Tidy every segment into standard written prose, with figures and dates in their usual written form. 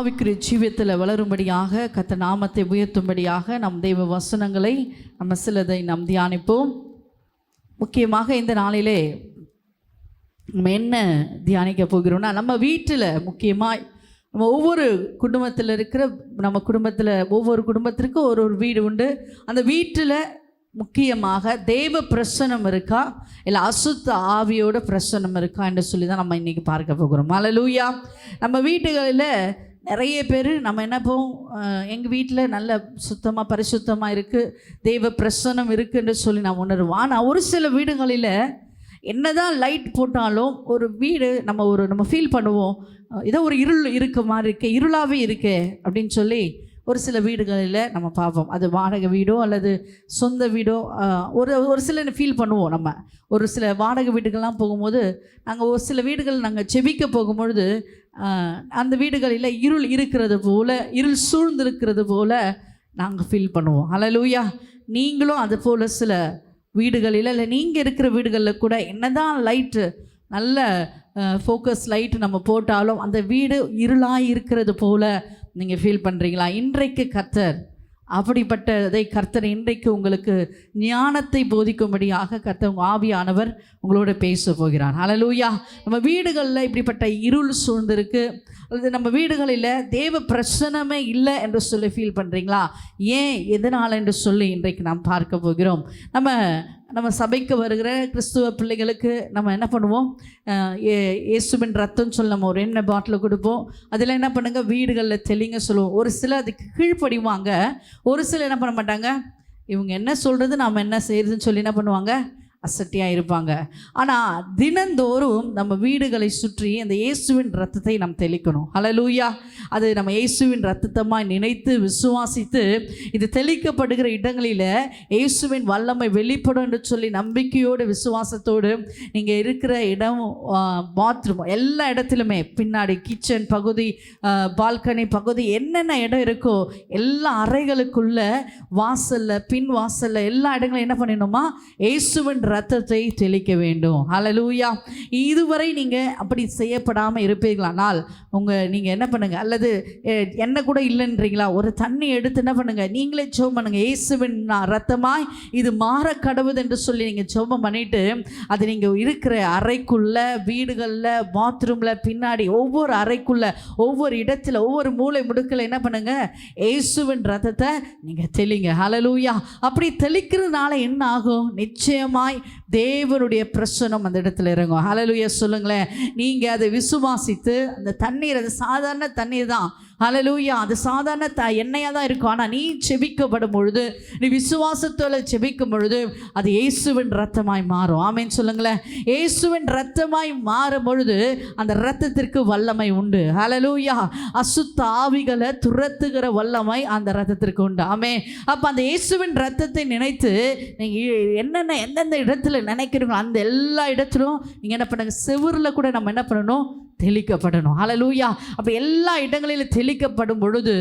ஆவிக்குரிய ஜீவியத்தில் வளரும்படியாக கர்த்தர் நாமத்தை உயர்த்தும்படியாக நம் தெய்வ வசனங்களை நம்ம சிலதை நாம் தியானிப்போம். முக்கியமாக இந்த நாளிலே நம்ம என்ன தியானிக்க போகிறோம்னா, நம்ம வீட்டில் முக்கியமாக நம்ம ஒவ்வொரு குடும்பத்தில் இருக்கிற ஒவ்வொரு குடும்பத்திற்கும் ஒரு வீடு உண்டு. அந்த வீட்டில் முக்கியமாக தேவ பிரசனம் இருக்கா, இல்லை அசுத்த ஆவியோட பிரசனம் இருக்கா என்று சொல்லி தான் நம்ம இன்றைக்கி பார்க்க போகிறோம். அல்லேலூயா. நம்ம வீட்டுகளில் நிறைய பேர் நம்ம என்ன எங்கள் வீட்டில் நல்ல சுத்தமாக பரிசுத்தமாக இருக்குது, தெய்வ பிரசனம் இருக்குன்னு சொல்லி நான் உணர்வோம். ஆனால் ஒரு சில வீடுகளில் என்னதான் லைட் போட்டாலும் ஒரு வீடு நம்ம ஃபீல் பண்ணுவோம், ஏதோ ஒரு இருள் இருக்க மாதிரி இருக்கே, இருளாகவே இருக்கே அப்படின்னு சொல்லி ஒரு சில வீடுகளில் நம்ம பார்ப்போம். அது வாடகை வீடோ அல்லது சொந்த வீடோ ஒரு சில ஃபீல் பண்ணுவோம். நம்ம ஒரு சில வாடகை வீடுகள்லாம் போகும்போது நாங்கள் ஒரு சில வீடுகள் நாங்கள் செபிக்க போகும்பொழுது அந்த வீடுகளில் இருள் இருக்கிறது போல், இருள் சூழ்ந்திருக்கிறது போல் நாங்கள் ஃபீல் பண்ணுவோம். அல்லேலூயா. நீங்களும் அது போல் சில வீடுகளில், இல்லை நீங்கள் இருக்கிற வீடுகளில் கூட என்னதான் லைட்டு நல்ல ஃபோக்கஸ் லைட்டு நம்ம போட்டாலும் அந்த வீடு இருளாக இருக்கிறது போல் நீங்கள் ஃபீல் பண்ணுறீங்களா? இன்றைக்கு கர்த்தர் கர்த்தர் இன்றைக்கு உங்களுக்கு ஞானத்தை போதிக்கும்படியாக கர்த்தர் உங்கள் ஆவியானவர் உங்களோட பேச போகிறார். அல்லேலூயா. நம்ம வீடுகளில் இப்படிப்பட்ட இருள் சூழ்ந்திருக்கு, அல்லது நம்ம வீடுகளில் தேவ பிரசனமே இல்லை என்று சொல்லி ஃபீல் பண்ணுறீங்களா? ஏன், எதனால் என்று சொல்லி இன்றைக்கு நாம் பார்க்க போகிறோம். நம்ம சபைக்கு வருகிற கிறிஸ்துவ பிள்ளைகளுக்கு நம்ம என்ன பண்ணுவோம், இயேசுவின் ரத்தம் சொல்லி நம்ம ஒரு எண்ணெய் பாட்டில் கொடுப்போம். அதில் என்ன பண்ணுங்கள், வீடுகளில் தெளிங்க சொல்லுவோம். ஒரு சில அதுக்கு கீழ்ப்படிவாங்க, ஒரு சில என்ன பண்ண மாட்டாங்க, இவங்க என்ன சொல்கிறது நாம் என்ன செய்கிறதுன்னு சொல்லி என்ன பண்ணுவாங்க, அசட்டியாக இருப்பாங்க. ஆனால் தினந்தோறும் நம்ம வீடுகளை சுற்றி அந்த இயேசுவின் ரத்தத்தை நாம் தெளிக்கணும். அல்லேலூயா. அது நம்ம இயேசுவின் ரத்தத்தமாக நினைத்து விசுவாசித்து இது தெளிக்கப்படுகிற இடங்களில் இயேசுவின் வல்லமை வெளிப்படும் என்று சொல்லி நம்பிக்கையோடு விசுவாசத்தோடு நீங்கள் இருக்கிற இடம், பாத்ரூம், எல்லா இடத்துலையுமே பின்னாடி கிச்சன் பகுதி, பால்கனி பகுதி, என்னென்ன இடம் இருக்கோ எல்லா அறைகளுக்குள்ள, வாசலில், பின் வாசலில், எல்லா இடங்களும் என்ன பண்ணிடணுமா, இயேசுவின் ரத்தத்தை தெளிக்க வேண்டும். அல்லேலூயா. இதுவரை நீங்கள் அப்படி செய்யப்படாமல் இருப்பீர்களானால் நீங்கள் என்ன பண்ணுங்க, அல்லது என்ன கூட இல்லைன்றீங்களா, ஒரு தண்ணி எடுத்து என்ன பண்ணுங்க, நீங்களே ஜெபம் பண்ணுங்க, இயேசுவின் ரத்தமாய் இது மாற கடவுது என்று சொல்லி நீங்கள் ஜெபம் பண்ணிட்டு அது நீங்கள் இருக்கிற அறைக்குள்ள, வீடுகளில், பாத்ரூமில், பின்னாடி ஒவ்வொரு அறைக்குள்ள, ஒவ்வொரு இடத்துல, ஒவ்வொரு மூலை முடுக்கில் என்ன பண்ணுங்க, இயேசுவின் ரத்தத்தை நீங்கள் தெளிங்க. அல்லேலூயா. அப்படி தெளிக்கிறதுனால என்ன ஆகும், நிச்சயமாய் தேவனுடைய பிரசனம் அந்த இடத்துல இறங்கும். ஹல்லேலூயா சொல்லுங்களேன். நீங்கள் அதை விசுவாசித்து அந்த தண்ணீர், அது சாதாரண தண்ணீர் தான். ஹல்லேலூயா. அது சாதாரண எண்ணெயாக தான் இருக்கும். ஆனால் நீ செபிக்கப்படும் பொழுது, நீ விசுவாசத்தோடு செபிக்கும் பொழுது அது இயேசுவின் ரத்தமாய் மாறும். ஆமேன்னு சொல்லுங்களேன். இயேசுவின் ரத்தமாய் மாறும் பொழுது அந்த ரத்தத்திற்கு வல்லமை உண்டு. ஹல்லேலூயா. அசுத்த ஆவிகளை துரத்துகிற வல்லமை அந்த ரத்தத்திற்கு உண்டு. ஆமே. அப்போ அந்த இயேசுவின் ரத்தத்தை நினைத்து நீங்கள் என்னென்ன எந்தெந்த இடத்துல நினைக்கிறீங்களோ அந்த எல்லா இடத்திலும் நீங்கள் என்ன பண்ணுங்க, செவுரில் கூட நம்ம என்ன பண்ணணும், தெளிக்கப்படணும். ஹல்லேலூயா. அப்போ எல்லா இடங்களிலும் தெளிக்கப்படும் பொழுது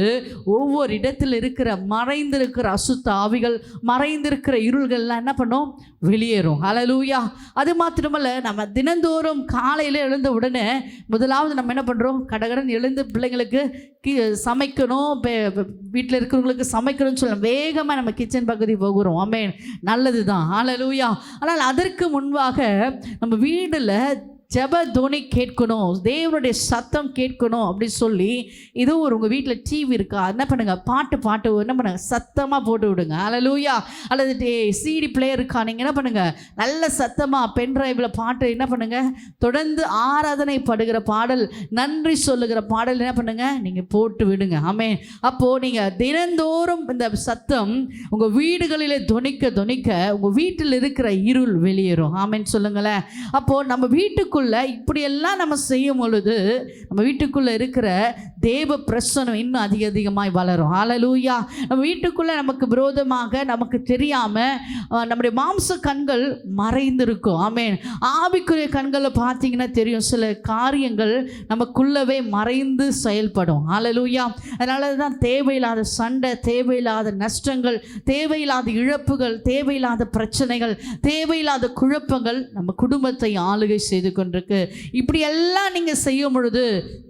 ஒவ்வொரு இடத்தில் இருக்கிற மறைந்திருக்கிற அசுத்த ஆவிகள், மறைந்திருக்கிற இருள்கள்லாம் என்ன பண்ணும், வெளியேறும். ஹல்லேலூயா. அது மாத்திரமல்ல, நம்ம தினந்தோறும் காலையில் எழுந்த உடனே முதலாவது நம்ம என்ன பண்ணுறோம், கடகடன் எழுந்து பிள்ளைங்களுக்கு சமைக்கணும், வீட்டில் இருக்கிறவங்களுக்கு சமைக்கணும்னு சொல்ல வேகமாக நம்ம கிச்சன் பகுதி போகிறோம். ஆமென். நல்லது தான். ஹல்லேலூயா. ஆனால் அதற்கு முன்பாக நம்ம வீட்டில் ஜெப துணி கேட்கணும், தேவனுடைய சத்தம் கேட்கணும் அப்படின்னு சொல்லி, இதோ உங்கள் வீட்டில் டிவி இருக்கா, என்ன பண்ணுங்கள், பாட்டு என்ன பண்ணுங்கள், சத்தமாக போட்டு விடுங்க. ஹல்லேலூயா. அல்லது சிடி பிளேயர் இருக்கா, நீங்கள் என்ன பண்ணுங்கள், நல்ல சத்தமாக பென் டிரைவில் பாட்டு என்ன பண்ணுங்கள், தொடர்ந்து ஆராதனை படுகிற பாடல், நன்றி சொல்லுகிற பாடல் என்ன பண்ணுங்கள், நீங்கள் போட்டு விடுங்க. ஆமென். அப்போது நீங்கள் தினந்தோறும் இந்த சத்தம் உங்கள் வீடுகளிலே தொனிக்க உங்கள் வீட்டில் இருக்கிற இருள் வெளியேறும். ஆமென் சொல்லுங்களேன். அப்போது நம்ம வீட்டுக்குள்ள வீட்டுக்குள்ளே இப்படியெல்லாம் நம்ம செய்யும் பொழுது நம்ம வீட்டுக்குள்ளே இருக்கிற தேவ பிரசனம் இன்னும் அதிகமாய் வளரும். ஹல்லேலூயா. நம்ம வீட்டுக்குள்ளே நமக்கு விரோதமாக நமக்கு தெரியாமல் நம்முடைய மாம்ச கண்கள் மறைந்திருக்கும். ஆமென். ஆவிக்குரிய கண்களை பார்த்தீங்கன்னா தெரியும், சில காரியங்கள் நமக்குள்ளவே மறைந்து செயல்படும். ஹல்லேலூயா. அதனால தான் தேவையில்லாத சண்டை, தேவையில்லாத நஷ்டங்கள், தேவையில்லாத இழப்புகள், தேவையில்லாத பிரச்சனைகள், தேவையில்லாத குழப்பங்கள் நம்ம குடும்பத்தை ஆளுகை செய்து கொண்டிருக்கு. இப்படியெல்லாம் நீங்கள் செய்யும் பொழுது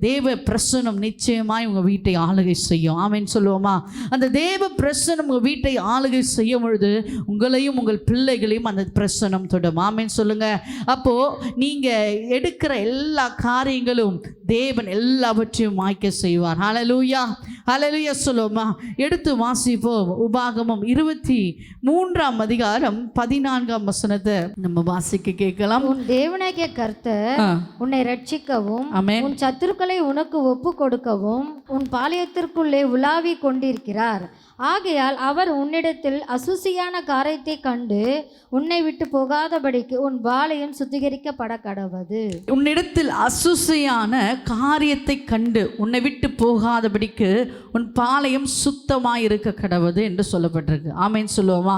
தேவ பிரசனம் நிச்சயமாய் உங்கள் வீட்டை ஆளுகை செய்யும். ஆமென் சொல்லுவோமா? அந்த தேவ பிரசனம் உங்கள் வீட்டை ஆளுகை செய்யும் பொழுது உங்களையும் உங்கள் பிள்ளைகளையும் அந்த பிரசனம் தொடும். ஆமென் சொல்லுங்க. அப்போது நீங்கள் எடுக்கிற எல்லா காரியங்களும் தேவன் எல்லாவற்றையும் மாய்க்க செய்வார். ஹல்லேலூயா. ஹல்லேலூயா சொல்லுவோமா? எடுத்து வாசிப்போம். உபாகமம் 23ஆம் அதிகாரம் 14ஆம் வசனத்தை நம்ம வாசிக்க கேட்கலாம். உன் தேவனாகிய கர்த்தர் உன்னை ரட்சிக்கவும் உன் சத்துருக்களை உனக்கு ஒப்பு கொடுக்கவும் உன் பாளையத்திற்குள்ளே உலாவி கொண்டிருக்கிறார். ஆகையால் அவர் உன்னிடத்தில் அசுசியான காரியத்தை கண்டு உன்னை விட்டு போகாதபடிக்கு உன் பாளையம் சுத்திகரிக்கப்பட கடவது. உன்னிடத்தில் அசுசியான காரியத்தை கண்டு உன்னை விட்டு போகாதபடிக்கு உன் பாளையம் சுத்தமாக இருக்க கடவது என்று சொல்லப்பட்டிருக்கு. ஆமென் சொல்லுவோமா?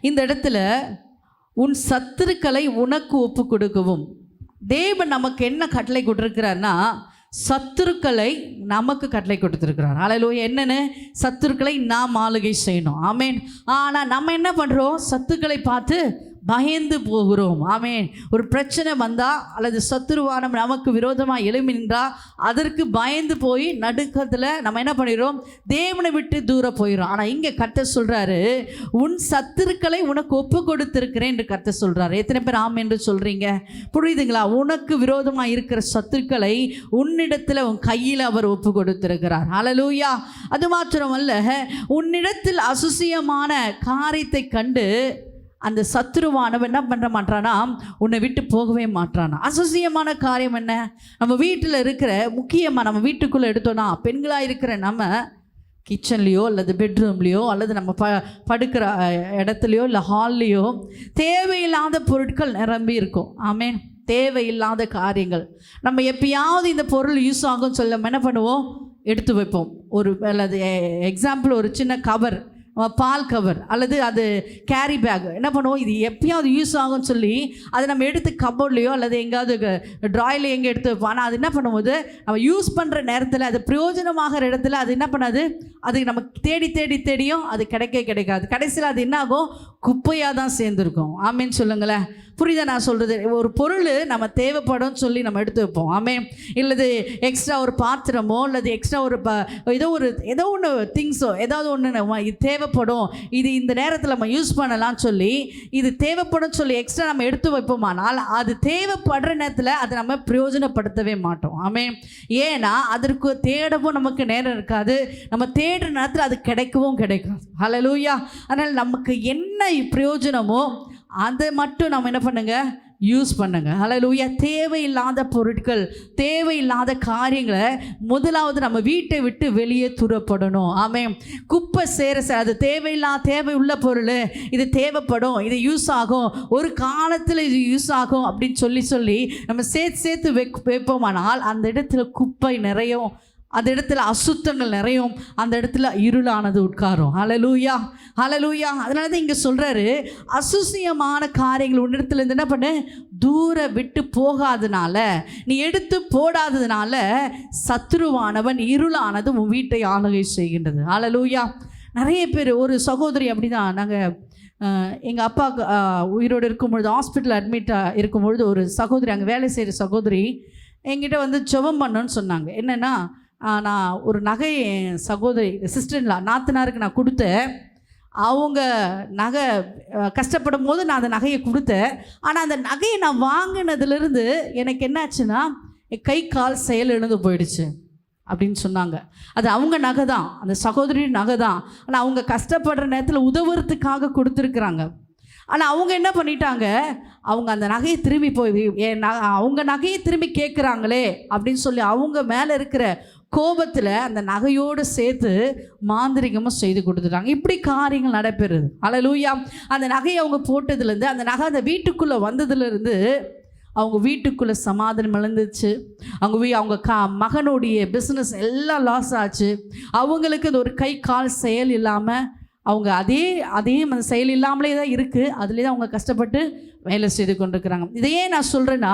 இந்த இடத்துல உன் சத்துருக்களை உனக்கு ஒப்பு கொடுக்கவும், தேவன் நமக்கு என்ன கட்டளை கொடுத்துருக்கிறார்னா சத்துருக்களை நமக்கு கட்டளை கொடுத்துருக்கிறார். ஹல்லேலூயா. என்னென்னு? சத்துருக்களை நாம் ஆளுகை செய்யணும். ஆமென். ஆனால் நம்ம என்ன பண்ணுறோம்? சத்துருக்களை பார்த்து பயந்து போகிறோம். ஆமென். ஒரு பிரச்சனை வந்தால் அல்லது சத்துருவானம் நமக்கு விரோதமாக எழும்பி நின்றால் அதற்கு பயந்து போய் நடுக்கத்தில் நம்ம என்ன பண்ணிடுறோம்? தேவனை விட்டு தூரம் போயிடும். ஆனால் இங்கே கர்த்தர் சொல்கிறாரு, உன் சத்துருக்களை உனக்கு ஒப்பு கொடுத்துருக்கிறேன் என்று கர்த்தர் சொல்கிறாரு. எத்தனை பேர் ஆம் என்று சொல்கிறீங்க? புரியுதுங்களா? உனக்கு விரோதமாக இருக்கிற சத்துருக்களை உன்னிடத்தில் உன் கையில் அவர் ஒப்பு கொடுத்திருக்கிறார். ஹல்லேலூயா. அது மாத்திரமல்ல, உன்னிடத்தில் அசுசியமான காரியத்தை கண்டு அந்த சத்துருவானவன் என்ன பண்ண மாட்டானா? உன்னை விட்டு போகவே மாட்டானா. அசுசியமான காரியம் என்ன? நம்ம வீட்டில் இருக்கிற முக்கியமாக நம்ம வீட்டுக்குள்ளே எடுத்தோன்னா பெண்களாக இருக்கிற நம்ம கிச்சன்லேயோ அல்லது பெட்ரூம்லேயோ அல்லது நம்ம படுக்கிற இடத்துலையோ இல்லை ஹால்லையோ தேவையில்லாத பொருட்கள் நிரம்பி இருக்கும். ஆமென். தேவையில்லாத காரியங்கள் நம்ம எப்பயாவது இந்த பொருள் யூஸ் ஆகும்னு சொல்ல என்ன பண்ணுவோம்? எடுத்து வைப்போம். ஒரு அல்லது எக்ஸாம்பிள் ஒரு சின்ன கவர், பால் கவர் அல்லது அது கேரி பேக் என்ன பண்ணுவோம்? இது எப்பயாவது யூஸ் ஆகும்னு சொல்லி அதை நம்ம எடுத்து கபோர்ட்லேயோ அல்லது எங்கேயாவது ட்ராயிலையோ எங்கே எடுத்து வைப்போம். ஆனால் அது என்ன பண்ணும்போது நம்ம யூஸ் பண்ணுற நேரத்தில் அது பிரயோஜனமாகிற இடத்துல அது என்ன பண்ணாது? அது நமக்கு தேடியும் அது கிடைக்காது. கடைசியில் அது என்ன ஆகும்? குப்பையாக தான் சேர்ந்துருக்கும். ஆமேன்னு சொல்லுங்களேன். புரியுதா நான் சொல்கிறது? ஒரு பொருள் நம்ம தேவைப்படும் சொல்லி நம்ம எடுத்து வைப்போம். ஆமென். இல்லது எக்ஸ்ட்ரா ஒரு பாத்திரமோ அல்லது எக்ஸ்ட்ரா ஒரு ஏதோ ஒன்று திங்ஸோ ஏதாவது ஒன்று இது தேவைப்படும், இது இந்த நேரத்தில் நம்ம யூஸ் பண்ணலாம்னு சொல்லி இது தேவைப்படும் சொல்லி எக்ஸ்ட்ரா நம்ம எடுத்து வைப்போமானால் அது தேவைப்படுற நேரத்தில் அதை நம்ம பிரயோஜனப்படுத்தவே மாட்டோம். ஆமென். ஏன்னா அதற்கு தேடவும் நமக்கு நேரம் இருக்காது, நம்ம தேடுற நேரத்தில் அது கிடைக்காது. ஹல்லேலூயா. அதனால் நமக்கு என்ன பிரயோஜனமோ அதை மட்டும் நம்ம என்ன பண்ணுங்க? யூஸ் பண்ணுங்க. ஹல்லேலூயா. தேவையில்லாத பொருட்கள், தேவையில்லாத காரியங்களை முதலாவது நம்ம வீட்டை விட்டு வெளியே தூரப்படணும். ஆமென். குப்பை சேர அது தேவை உள்ள பொருள், இது தேவைப்படும், இது யூஸ் ஆகும், ஒரு காலத்தில் இது யூஸ் ஆகும் அப்படின்னு சொல்லி நம்ம சேர்த்து வைப்போமானால் அந்த இடத்துல குப்பை நிறையும், அந்த இடத்துல அசுத்தங்கள் நிறையும், அந்த இடத்துல இருளானது உட்காரும். ஹல்லேலூயா. ஹல்லேலூயா. அதனால தான் இங்கே சொல்கிறாரு, அசுசியமான காரியங்கள் உன்னிடத்துல இருந்து என்ன பண்ணு? தூர விட்டு போகாதனால, நீ எடுத்து போடாததுனால சத்துருவானவன் இருளானது உன் வீட்டை ஆளுகை செய்கின்றது. ஹல்லேலூயா. நிறைய பேர், ஒரு சகோதரி அப்படி தான், நாங்கள் எங்கள் அப்பா உயிரோடு இருக்கும்பொழுது ஹாஸ்பிட்டல் அட்மிட்டாக இருக்கும்பொழுது ஒரு சகோதரி, அங்கே வேலை செய்கிற சகோதரி என்கிட்ட வந்து ஜெபம் பண்ணணும்னு சொன்னாங்க. என்னென்னா, நான் ஒரு நகை சகோதரி சிஸ்டர்லா நாத்தனாருக்கு நான் கொடுத்தேன். அவங்க நகை கஷ்டப்படும் போது நான் அந்த நகையை கொடுத்தேன். ஆனால் அந்த நகையை நான் வாங்கினதுலேருந்து எனக்கு என்னாச்சுன்னா கை கால் செயல் இழந்து போயிடுச்சு அப்படின்னு சொன்னாங்க. அது அவங்க நகை தான், அந்த சகோதரி நகை தான். ஆனால் அவங்க கஷ்டப்படுற நேரத்தில் உதவுறதுக்காக கொடுத்துருக்குறாங்க. ஆனால் அவங்க என்ன பண்ணிட்டாங்க? அவங்க அந்த நகையை திரும்பி அவங்க நகையை திரும்பி கேட்குறாங்களே அப்படின்னு சொல்லி அவங்க மேலே இருக்கிற கோபத்தில் அந்த நகையோடு சேர்த்து மாந்திரிகமாக செய்து கொடுத்துட்டாங்க. இப்படி காரியங்கள் நடைபெறுது. ஹல்லேலூயா. அந்த நகையை அவங்க போட்டதுலேருந்து, அந்த நகை அந்த வீட்டுக்குள்ளே வந்ததுலேருந்து அவங்க வீட்டுக்குள்ளே சமாதானம் இழந்துச்சு. அவங்க மகனுடைய பிஸ்னஸ் எல்லாம் லாஸ் ஆச்சு. அவங்களுக்கு அது ஒரு கை கால் செயல் இல்லாமல் அவங்க அதே அந்த செயல் இல்லாமலே தான் இருக்குது. அதுலேயே தான் அவங்க கஷ்டப்பட்டு வேலை செய்து கொண்டிருக்கிறாங்க. இதையே நான் சொல்கிறேன்னா,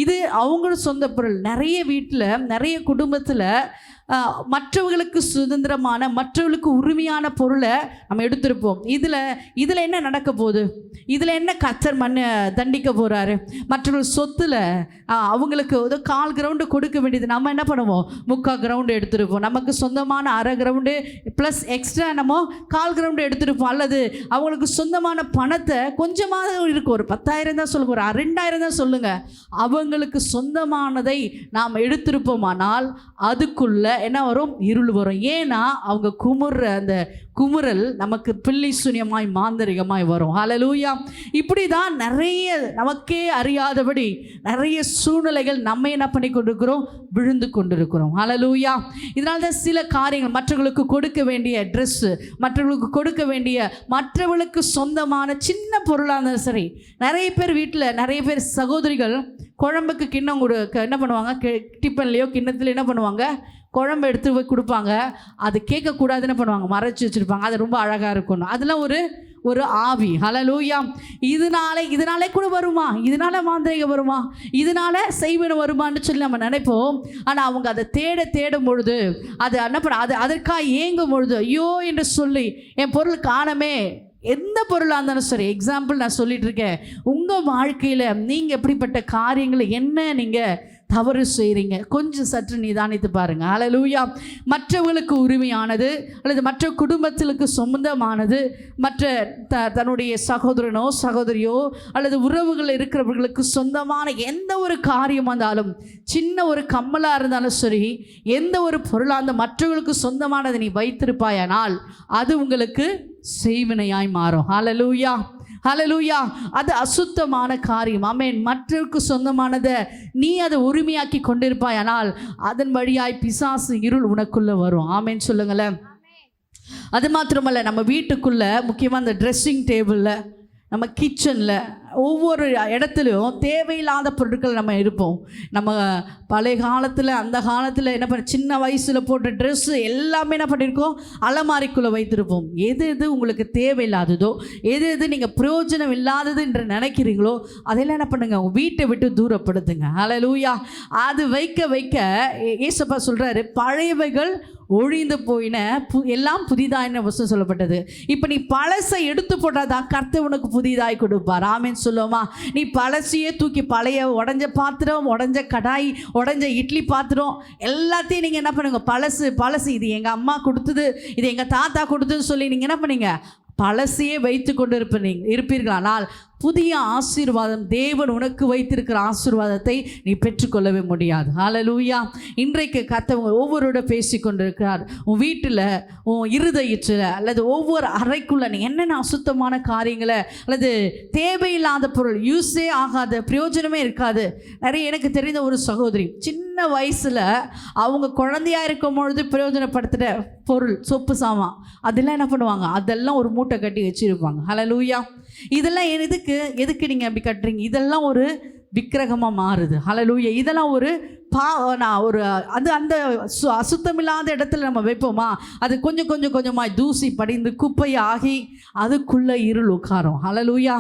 இது அவங்களோட சொந்த பொருள். நிறைய வீட்டில், நிறைய குடும்பத்தில் மற்றவர்களுக்கு சுதந்திரமான, மற்றவர்களுக்கு உரிமையான பொருளை நம்ம எடுத்திருப்போம். இதில் என்ன நடக்க போகுது? இதில் என்ன கர்த்தர் தண்டிக்க போகிறாரு? மற்றவர்கள் சொத்தில் அவங்களுக்கு ஒரு 1/4 கிரவுண்டு கொடுக்க வேண்டியது நம்ம என்ன பண்ணுவோம்? 3/4 கிரவுண்டு எடுத்துருப்போம். நமக்கு சொந்தமான 1/2 கிரவுண்டு ப்ளஸ் எக்ஸ்ட்ரா நம்ம 1/4 கிரவுண்டு எடுத்துருப்போம். அல்லது அவங்களுக்கு சொந்தமான பணத்தை கொஞ்சமாக இருக்கும், ஒரு 10,000 தான் சொல்லுங்கள், ஒரு 2,000 தான் சொல்லுங்கள், அவங்களுக்கு சொந்தமானதை நாம் எடுத்திருப்போமானால் அதுக்குள்ளே என்ன வரும்? இருள் வரும். ஏன்னா அவங்க அந்த குமுறல் நமக்கு பில்லி சூனியமாய் மாந்திரிகமாய் வரும். ஹல்லேலூயா. இப்படி தான் நிறைய நமக்கே அறியாதபடி நிறைய சூழ்நிலைகள் நம்ம என்ன பண்ணி கொண்டிருக்கிறோம்? விழுந்து கொண்டிருக்கிறோம். ஹல்லேலூயா. இதனால தான் சில காரியங்கள், மற்றவர்களுக்கு கொடுக்க வேண்டிய ட்ரெஸ்ஸு, மற்றவர்களுக்கு கொடுக்க வேண்டிய மற்றவர்களுக்கு சொந்தமான சின்ன பொருளாக இருந்தாலும் சரி, நிறைய பேர் வீட்டில், நிறைய பேர் சகோதரிகள் குழம்புக்கு கிண்ணம் என்ன பண்ணுவாங்க? டிஃபன்லேயோ கிண்ணத்தில் என்ன பண்ணுவாங்க? குழம்பு எடுத்து போய் கொடுப்பாங்க. அது கேட்கக்கூடாதுன்னு பண்ணுவாங்க, மறைச்சி வச்சுருப்பாங்க. அது ரொம்ப அழகாக இருக்கணும். அதெல்லாம் ஒரு ஆவி. ஹல்லேலூயா. இதனாலே கூட வருமா? இதனால மாந்திரிகம் வருமா? இதனால செய்வன வருமானு சொல்லி நம்ம நினைப்போம். ஆனால் அவங்க அதை தேடும் பொழுது, அது என்ன பண்ண, அதற்காக ஏங்கும் பொழுது, ஐயோ என்று சொல்லி என் பொருள் காணமே. எந்த பொருளாக இருந்தாலும் சரி, எக்ஸாம்பிள் நான் சொல்லிட்டு இருக்கேன். உங்கள் வாழ்க்கையில் நீங்கள் எப்படிப்பட்ட காரியங்களை என்ன நீங்கள் தவறு செய்கிறீங்க? கொஞ்சம் சற்று நிதானித்து பாருங்கள். ஹல்லேலூயா. மற்றவர்களுக்கு உரிமையானது அல்லது மற்ற குடும்பத்திற்கு சொந்தமானது, மற்ற தன்னுடைய சகோதரனோ சகோதரியோ அல்லது உறவுகள் இருக்கிறவர்களுக்கு சொந்தமான எந்த ஒரு காரியமாக இருந்தாலும், சின்ன ஒரு கம்மலாக இருந்தாலும் சரி, எந்த ஒரு பொருளாக இருந்தால் மற்றவர்களுக்கு சொந்தமானதை நீ வைத்திருப்பாயானால் அது உங்களுக்கு செய்வினையாய் மாறும். ஹல்லேலூயா. ஹல்லேலூயா. அது அசுத்தமான காரியம். ஆமென். மற்றவருக்கு சொந்தமானதை நீ அதை உரிமையாக்கி கொண்டிருப்பாயானால் அதன் வழியாய் பிசாசு இருள் உனக்குள்ளே வரும். ஆமென் சொல்லுங்களேன். அது மாத்திரமல்ல, நம்ம வீட்டுக்குள்ளே, முக்கியமாக அந்த ட்ரெஸ்ஸிங் டேபிளில், நம்ம கிச்சனில், ஒவ்வொரு இடத்துலையும் தேவையில்லாத பொருட்கள் நம்ம இருப்போம். நம்ம பழைய காலத்தில், அந்த காலத்தில் என்ன பண்ண, சின்ன வயசில் போட்ட ட்ரெஸ்ஸு எல்லாமே என்ன பண்ணியிருக்கோம்? அலமாரிக்குள்ளே வைத்திருப்போம். எது உங்களுக்கு தேவையில்லாததோ, எது நீங்கள் பிரயோஜனம் இல்லாதது என்று நினைக்கிறீங்களோ அதெல்லாம் என்ன பண்ணுங்க? உங்கள் வீட்டை விட்டு தூரப்படுத்துங்க. ஹல்லேலூயா. அது வைக்க ஏசப்பா சொல்கிறாரு, பழையவைகள் ஒழிந்து போயின, எல்லாம் புதிதாயின வசனம் சொல்லப்பட்டது. இப்போ நீ பழசை எடுத்து போட்டால் தான் கர்த்தர் உனக்கு புதிதாய் கொடுப்பார். ஆமென் சொல்லுவோமா? நீ பழசையே தூக்கி, பழைய உடஞ்ச பாத்திரம், உடஞ்ச கடாய், உடஞ்ச இட்லி பாத்திரம் எல்லாத்தையும் நீங்கள் என்ன பண்ணுங்க? பழசு இது எங்கள் அம்மா கொடுத்தது, இது எங்கள் தாத்தா கொடுத்ததுன்னு சொல்லி நீங்கள் என்ன பண்ணீங்க? பழசையே வைத்து கொண்டு இருப்பீர்களானால் புதிய ஆசீர்வாதம், தேவன் உனக்கு வைத்திருக்கிற ஆசீர்வாதத்தை நீ பெற்றுக்கொள்ளவே முடியாது. ஹல்லேலூயா. இன்றைக்கு கர்த்தர் ஒவ்வொருவரோட பேசி கொண்டிருக்கிறார். உன் வீட்டில், உன் இருதயத்தில் அல்லது ஒவ்வொரு அறைக்குள்ளே நீ என்னென்ன அசுத்தமான காரியங்களை அல்லது தேவையில்லாத பொருள், யூஸே ஆகாத, பிரயோஜனமே இருக்காது. நிறைய எனக்கு தெரிந்த ஒரு சகோதரி, சின்ன வயசில் அவங்க குழந்தையாக இருக்கும் பொழுது பிரயோஜனப்படுத்துகிற பொருள், சொப்பு சாமான், அதெல்லாம் என்ன பண்ணுவாங்க? அதெல்லாம் ஒரு மூட்டை கட்டி வச்சுருப்பாங்க. ஹல்லேலூயா. இதெல்லாம் எதுக்கு நீங்கள் அப்படி கட்டுறீங்க? இதெல்லாம் ஒரு விக்கிரகமாக மாறுது. ஹல்லேலூயா. இதெல்லாம் ஒரு அந்த அசுத்தமில்லாத இடத்துல நம்ம வைப்போமா, அது கொஞ்சமாக தூசி படிந்து குப்பையாகி அதுக்குள்ளே இருள் உட்காரும். ஹல்லேலூயா.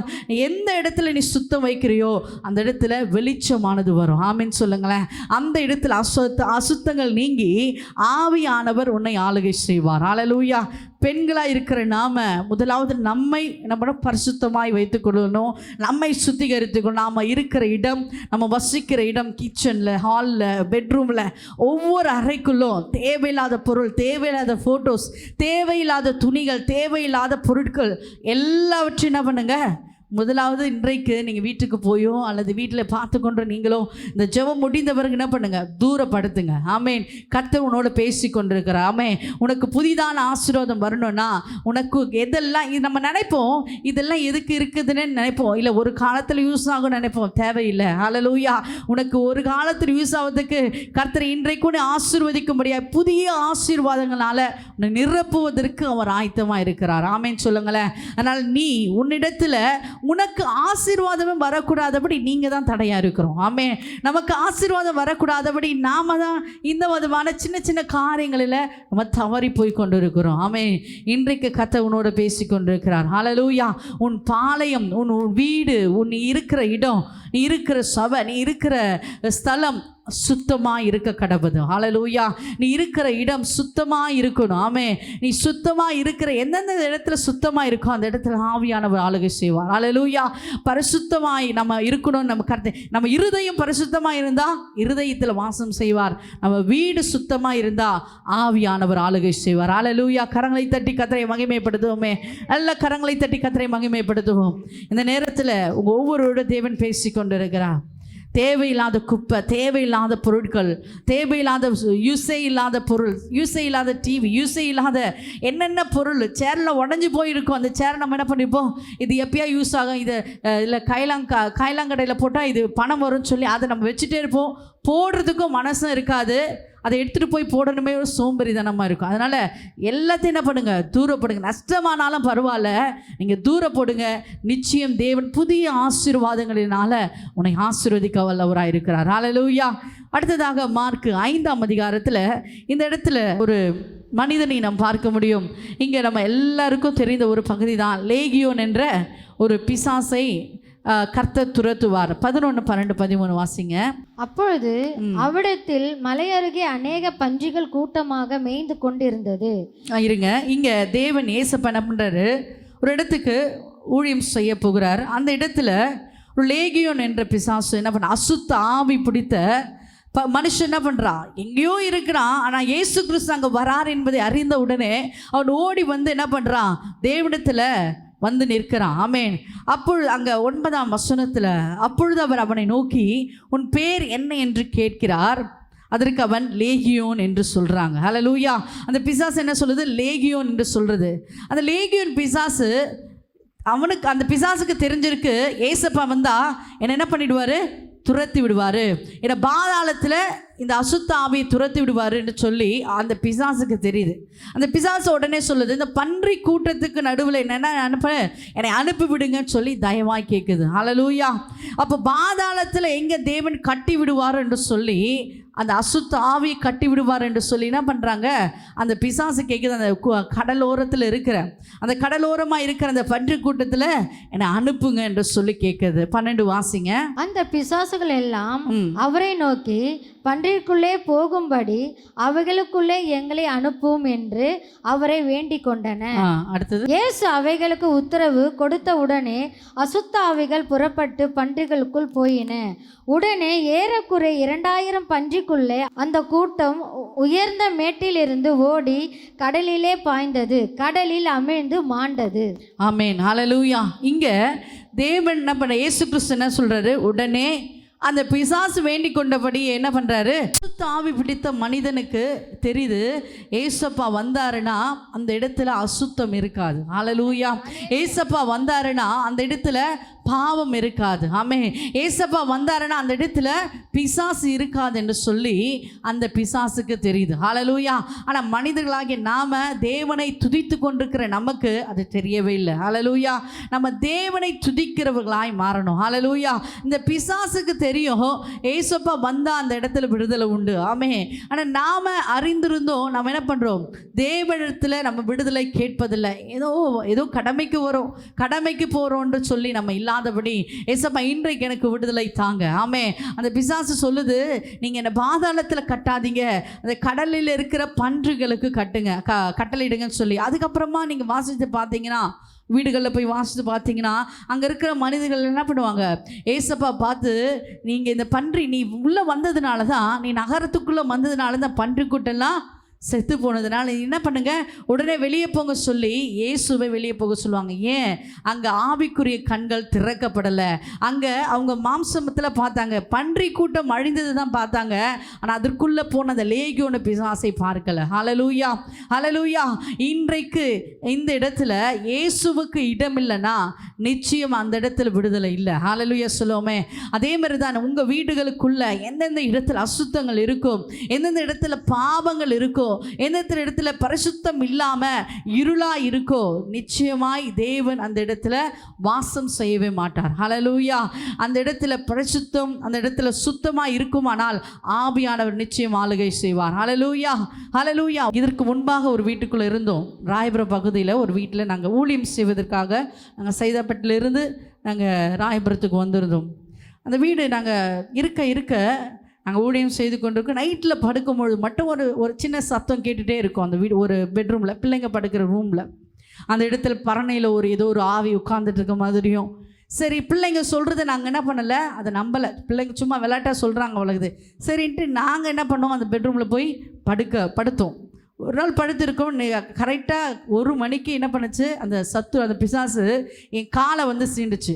எந்த இடத்துல நீ சுத்தம் வைக்கிறியோ அந்த இடத்துல வெளிச்சமானது வரும். ஆமென் சொல்லுங்களேன். அந்த இடத்துல அசுத்தங்கள் நீங்கி ஆவியானவர் உன்னை ஆளுகை செய்வார். ஹல்லேலூயா. பெண்களாக இருக்கிற நாம முதலாவது நம்மை நம்ம பரிசுத்தமாய் வைத்துக்கொள்ளணும், நம்மை சுத்திகரித்துக்கணும். நாம் இருக்கிற இடம், நம்ம வசிக்கிற இடம், கிச்சனில், ஹாலில், பெட்ரூமில், ஒவ்வொரு அறைக்குள்ளும் தேவையில்லாத பொருள், தேவையில்லாத ஃபோட்டோஸ், தேவையில்லாத துணிகள், தேவையில்லாத பொருட்கள் எல்லாவற்றையும் என்ன பண்ணுங்க? முதலாவது இன்றைக்கு நீங்கள் வீட்டுக்கு போயோ அல்லது வீட்டில் பார்த்து கொண்டு நீங்களோ இந்த ஜெபம் முடிந்த பிறகு என்ன பண்ணுங்க? தூரப்படுத்துங்க. ஆமேன். கர்த்தர் உன்னோட பேசி கொண்டிருக்கிறார். ஆமேன். உனக்கு புதிதான ஆசீர்வாதம் வரணும்னா உனக்கு எதெல்லாம் நம்ம நினைப்போம், இதெல்லாம் எதுக்கு இருக்குதுன்னு நினைப்போம். இல்லை ஒரு காலத்தில் யூஸ் ஆகும் நினைப்போம், தேவையில்லை. ஹல்லேலூயா. உனக்கு ஒரு காலத்தில் யூஸ் ஆகிறதுக்கு கர்த்தர் இன்றைக்கு உன்னை ஆசீர்வதிக்கும்படியாக புதிய ஆசீர்வாதங்களால் உன்னை நிரப்புவதற்கு அவர் ஆயத்தமாக இருக்கிறார். ஆமேன் சொல்லுங்களேன். அதனால் நீ உன்னிடத்தில் உனக்கு ஆசீர்வாதமே வரக்கூடாதபடி நீங்கள் தான் தடையாக இருக்கிறோம். ஆமென். நமக்கு ஆசீர்வாதம் வரக்கூடாதபடி நாம தான் இந்த விதமான சின்ன சின்ன காரியங்களில் நம்ம தவறி போய் கொண்டு இருக்கிறோம். ஆமென். இன்றைக்கு கர்த்தர் உன்னோட பேசி கொண்டிருக்கிறார். ஹல்லேலூயா. உன் பாளையம், உன் வீடு, உன் இருக்கிற இடம், நீ இருக்கிற சபை, நீ இருக்கிற ஸ்தலம் சுத்தமாக இருக்க கடவுது. ஹல்லேலூயா. நீ இருக்கிற இடம் சுத்தமாக இருக்கணும். ஆமென். நீ சுத்தமாக இருக்கிற எந்தெந்த இடத்துல சுத்தமாக இருக்கோ அந்த இடத்துல ஆவியானவர் ஆளுகை செய்வார். ஹல்லேலூயா. பரிசுத்தமாய் நம்ம இருக்கணும். நம்ம இருதயம் பரிசுத்தமாக இருந்தால் இருதயத்தில் வாசம் செய்வார். நம்ம வீடு சுத்தமாக இருந்தால் ஆவியானவர் ஆளுகை செய்வார். ஹல்லேலூயா. கரங்களை தட்டி கர்த்தரை மகிமைப்படுத்துவோமே. நல்ல கரங்களை தட்டி கர்த்தரை மகிமைப்படுத்துவோம். இந்த நேரத்தில் ஒவ்வொருவரோட தேவன் பேசி கொண்டிருக்கிறார். தேவையில்லாத குப்பை, தேவையில்லாத பொருட்கள், தேவையில்லாத யூஸே இல்லாத பொருள், யூஸே இல்லாத டிவி, யூஸே இல்லாத என்னென்ன பொருள் சேரில் உடஞ்சி போயிருக்கும். அந்த சேரை நம்ம என்ன பண்ணிப்போம், இது எப்பயா யூஸ் ஆகும், இது இல்லை காய்லாங்கடையில் போட்டால் இது பணம் வரும்னு சொல்லி அதை நம்ம வச்சுட்டே இருப்போம். போடுறதுக்கும் மனசும் இருக்காது. அதை எடுத்துகிட்டு போய் போடணுமே ஒரு சோம்பேறித்தனமாக இருக்கும். அதனால் எல்லாத்தையும் என்ன பண்ணுங்கள், தூரப்படுங்க. நஷ்டமானாலும் பரவாயில்ல, நீங்கள் தூரப்படுங்க. நிச்சயம் தேவன் புதிய ஆசீர்வாதங்களினால உன்னை ஆசீர்வதிக்க வல்லவராக இருக்கிறார். ஹல்லேலூயா. அடுத்ததாக மார்க் 5ஆம் அதிகாரத்தில் இந்த இடத்துல ஒரு மனிதனை நாம் பார்க்க முடியும். இங்கே நம்ம எல்லாருக்கும் தெரிந்த ஒரு பகுதி தான். லேகியோன் என்ற ஒரு பிசாசை கர்த்தர் துரத்துவார். 11, 12, 13 வாசிங்க. அப்பொழுது அவ்விடத்தில் மலை அருகே அநேக பன்றிகள் கூட்டமாக மேய்ந்து கொண்டிருந்தது. இருங்க, இங்கே தேவன் ஏசப்பா என்ன பண்ணுறாரு, ஒரு இடத்துக்கு ஊழியம் செய்ய போகிறார். அந்த இடத்துல ஒரு லேகியோன் என்ற பிசாசு என்ன பண்ண, அசுத்த ஆவி பிடித்த மனுஷன் என்ன பண்ணுறான், எங்கேயோ இருக்கிறான். ஆனால் இயேசு கிறிஸ்து அங்கே வரார் என்பதை அறிந்த உடனே அவன் ஓடி வந்து என்ன பண்ணுறான், தேவனிடத்தில் வந்து நிற்கிறான். ஆமென். அப்பொழுது அங்கே 9ஆம் வசனத்தில், அப்பொழுது அவர் அவனை நோக்கி உன் பேர் என்ன என்று கேட்கிறார். அதற்கு அவன் லேகியோன் என்று சொல்கிறாங்க. ஹல்லேலூயா. அந்த பிசாசு என்ன சொல்லுது, லேகியோன் என்று சொல்கிறது. அந்த லேகியோன் பிசாசு, அவனுக்கு அந்த பிசாசுக்கு தெரிஞ்சிருக்கு ஏசப்பா வந்தா என்ன பண்ணிடுவார், துரத்தி விடுவார். ஏன்னா பாதாளத்தில் இந்த அசுத்த ஆவியை துரத்தி விடுவார் என்று சொல்லி அந்த பிசாசுக்கு தெரியுது. அந்த பிசாசு உடனே சொல்லுது, இந்த பன்றி கூட்டத்துக்கு நடுவில் என்னென்ன என்னை அனுப்பி விடுங்கன்னு சொல்லி தயவாய் கேட்குது. ஹல்லேலூயா. அப்போ பாதாளத்தில் எங்கே தேவன் கட்டி விடுவார் என்று சொல்லி, அந்த அசுத்த ஆவியை கட்டி விடுவார் என்று சொல்லி என்ன பண்ணுறாங்க, அந்த பிசாசு கேட்குது, அந்த கடலோரத்தில் இருக்கிற அந்த கடலோரமாக இருக்கிற அந்த பன்றி கூட்டத்தில் என்னை அனுப்புங்க என்று சொல்லி கேட்குது. 12 வாசிங்க. அந்த பிசாசுகள் எல்லாம் அவரை நோக்கி பன்றிக்குள்ளே போகும்படி அவைகளுக்குள்ளே எங்களை அனுப்பும் என்று அவரை வேண்டிக் கொண்டன. அடுத்தது, இயேசு அவைகளுக்கு உத்தரவு கொடுத்த உடனே அசுத்த ஆவிகள் புறப்பட்டு பன்றிகளுக்குள் போயின. உடனே ஏறக்குறை 2000 பன்றிக்குள்ளே அந்த கூட்டம் உயர்ந்த மேட்டிலிருந்து ஓடி கடலிலே பாய்ந்தது, கடலில் அமிழ்ந்து மாண்டது. ஆமென். ஹல்லேலூயா. இங்கே தேவன் என்ன பண்ண, இயேசு கிறிஸ்து என்ன சொல்றாரு, உடனே அந்த பிசாசு வேண்டிக் கொண்டபடி என்ன பண்ணுறாரு, ஆவி பிடித்த மனிதனுக்கு தெரியுது ஏசப்பா வந்தாருன்னா அந்த இடத்துல அசுத்தம் இருக்காது. ஹல்லேலூயா. ஏசப்பா வந்தாருன்னா அந்த இடத்துல பாவம் இருக்காது. ஆமே. ஏசப்பா வந்தாருன்னா அந்த இடத்துல பிசாசு இருக்காது என்று சொல்லி அந்த பிசாசுக்கு தெரியுது. ஹல்லேலூயா. ஆனால் மனிதர்களாகிய நாம தேவனை துதித்து கொண்டிருக்கிற நமக்கு அது தெரியவே இல்லை. ஹல்லேலூயா. நம்ம தேவனை துதிக்கிறவர்களாய் மாறணும். ஹல்லேலூயா. இந்த பிசாசுக்கு தெரியும் ஏசப்பா வந்தா அந்த இடத்துல விடுதலை உண்டு. ஆமே. ஆனால் நாம அறிந்திருந்தோம் நம்ம என்ன பண்றோம், தேவனிடத்தில் நம்ம விடுதலை கேட்பதில்லை. ஏதோ கடமைக்கு வரும், கடமைக்கு போறோம்னு சொல்லி நம்ம இல்லாதபடி ஏசப்பா இன்றைக்கு எனக்கு விடுதலை தாங்க. ஆமே. அந்த பிசாசு சொல்லுது, நீங்க என்ன பாதாளத்தில் கட்டாதீங்க, அந்த கடலில் இருக்கிற பன்றிகளுக்கு கட்டுங்க, கட்டளையிடுங்கன்னு சொல்லி. அதுக்கப்புறமா நீங்க வாசித்து பார்த்தீங்கன்னா, வீடுகளில் போய் வாசித்து பார்த்தீங்கன்னா அங்கே இருக்கிற மனிதர்கள் என்ன பண்ணுவாங்க, ஏசப்பா பார்த்து, நீங்கள் இந்த பன்றி நீ உள்ளே வந்ததுனால தான், நீ நகரத்துக்குள்ளே வந்ததுனால தான் பன்றி கூட்டெல்லாம் செத்து போனதுனால என்ன பண்ணுங்க, உடனே வெளியே போங்க சொல்லி இயேசுவை வெளியே போக சொல்லுவாங்க. ஏன், அங்கே ஆவிக்குரிய கண்கள் திறக்கப்படலை. அங்கே அவங்க மாம்சமத்தில் பார்த்தாங்க, பன்றி கூட்டம் அழிந்தது தான் பார்த்தாங்க. ஆனால் அதற்குள்ளே போன அந்த லேகியோன பிசாசை பார்க்கல. ஹல்லேலூயா. ஹல்லேலூயா. இன்றைக்கு இந்த இடத்துல இயேசுவுக்கு இடம் இல்லைன்னா நிச்சயம் அந்த இடத்துல விடுதலை இல்லை. ஹல்லேலூயா சொல்லுவோமே. அதே மாதிரி தான் உங்கள் வீடுகளுக்குள்ள எந்தெந்த இடத்துல அசுத்தங்கள் இருக்கும், எந்தெந்த இடத்துல பாவங்கள் இருக்கும், இருக்கோ, எந்த இடத்துல பரிசுத்தம் இல்லாமல் இருளாக இருக்கோ, நிச்சயமாய் தேவன் அந்த இடத்துல வாசம் செய்யவே மாட்டார். ஹல்லேலூயா. அந்த இடத்துல பரிசுத்தம், அந்த இடத்துல சுத்தமாக இருக்குமானால் ஆவியானவர் நிச்சயம் ஆளுகை செய்வார். ஹல்லேலூயா, ஹல்லேலூயா. இதற்கு முன்பாக ஒரு வீட்டுக்குள்ளே இருந்தோம். ராயபுரம் பகுதியில் ஒரு வீட்டில் நாங்கள் ஊழியம் செய்வதற்காக நாங்கள் சைதாப்பேட்டிலிருந்து நாங்கள் ராயபுரத்துக்கு வந்திருந்தோம். அந்த வீடு நாங்கள் இருக்க நாங்கள் ஊழியம் செய்து கொண்டிருக்கோம். நைட்டில் படுக்கும்பொழுது மட்டும் ஒரு சின்ன சத்தம் கேட்டுகிட்டே இருக்கும். அந்த வீடு ஒரு பெட்ரூமில், பிள்ளைங்க படுக்கிற ரூமில், அந்த இடத்துல பரணையில் ஏதோ ஒரு ஆவி உட்கார்ந்துட்டு இருக்க மாதிரியும். சரி, பிள்ளைங்க சொல்கிறத நாங்கள் என்ன பண்ணலை, அதை நம்பலை. பிள்ளைங்க சும்மா விளையாட்டாக சொல்கிறாங்க வளருது சரின்ட்டு நாங்கள் என்ன பண்ணோம், அந்த பெட்ரூமில் போய் படுத்தோம். ஒரு நாள் படுத்திருக்கோம். கரெக்டாக 1 மணிக்கு என்ன பண்ணுச்சு, அந்த பிசாசு என் காலை சீண்டுச்சு.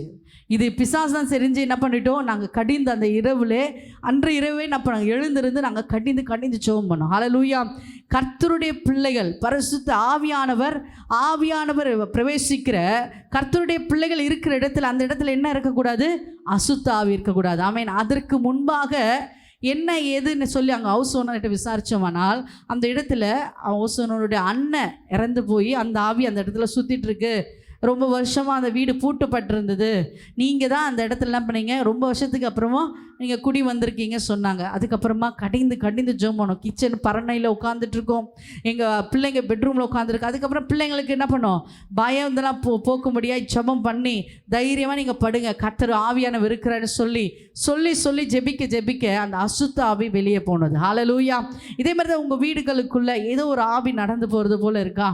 இது பிசாசு தான் தெரிஞ்சு என்ன பண்ணிட்டோம், நாங்கள் கடிந்து அந்த அன்று இரவே என்ன பண்ணாங்க, எழுந்திருந்து நாங்கள் கடிந்து ஜெபம் பண்ணோம். ஹல்லேலூயா. கர்த்தருடைய பிள்ளைகள், பரிசுத்த ஆவியானவர் பிரவேசிக்கிற கர்த்தருடைய பிள்ளைகள் இருக்கிற இடத்துல, அந்த இடத்துல என்ன இருக்கக்கூடாது, அசுத்த ஆவி இருக்கக்கூடாது. ஆமென். அதற்கு முன்பாக என்ன ஏதுன்னு சொல்லி அங்கே ஹவுஸ் ஓனர்கிட்ட விசாரித்தோமானால், அந்த இடத்துல ஹவுஸ் ஓனருடைய அண்ணன் இறந்து போய் அந்த ஆவி அந்த இடத்துல சுற்றிட்டு இருக்கு. ரொம்ப வருஷமாக அந்த வீடு பூட்டப்பட்டிருந்தது. நீங்கள் தான் அந்த இடத்துல என்ன பண்ணீங்க, ரொம்ப வருஷத்துக்கு அப்புறமா நீங்கள் குடி வந்திருக்கீங்க சொன்னாங்க. அதுக்கப்புறமா கடிந்து ஜெபம் பண்ணோம். கிச்சன் பரணையில் உட்காந்துட்ருக்கோம். எங்கள் பிள்ளைங்க பெட்ரூமில் உட்காந்துருக்கு. அதுக்கப்புறம் பிள்ளைங்களுக்கு என்ன பண்ணோம், பயம் இதெல்லாம் போக்கும்படியாக ஜெபம் பண்ணி தைரியமாக நீங்கள் படுங்க, கர்த்தர் ஆவியானவர் இருக்கிறான்னு சொல்லி ஜெபிக்க அந்த அசுத்த ஆவி வெளியே போனது. ஹல்லேலூயா. இதே மாதிரி தான் உங்கள் வீடுகளுக்குள்ளே ஏதோ ஒரு ஆவி நடந்து போகிறது போல் இருக்கா,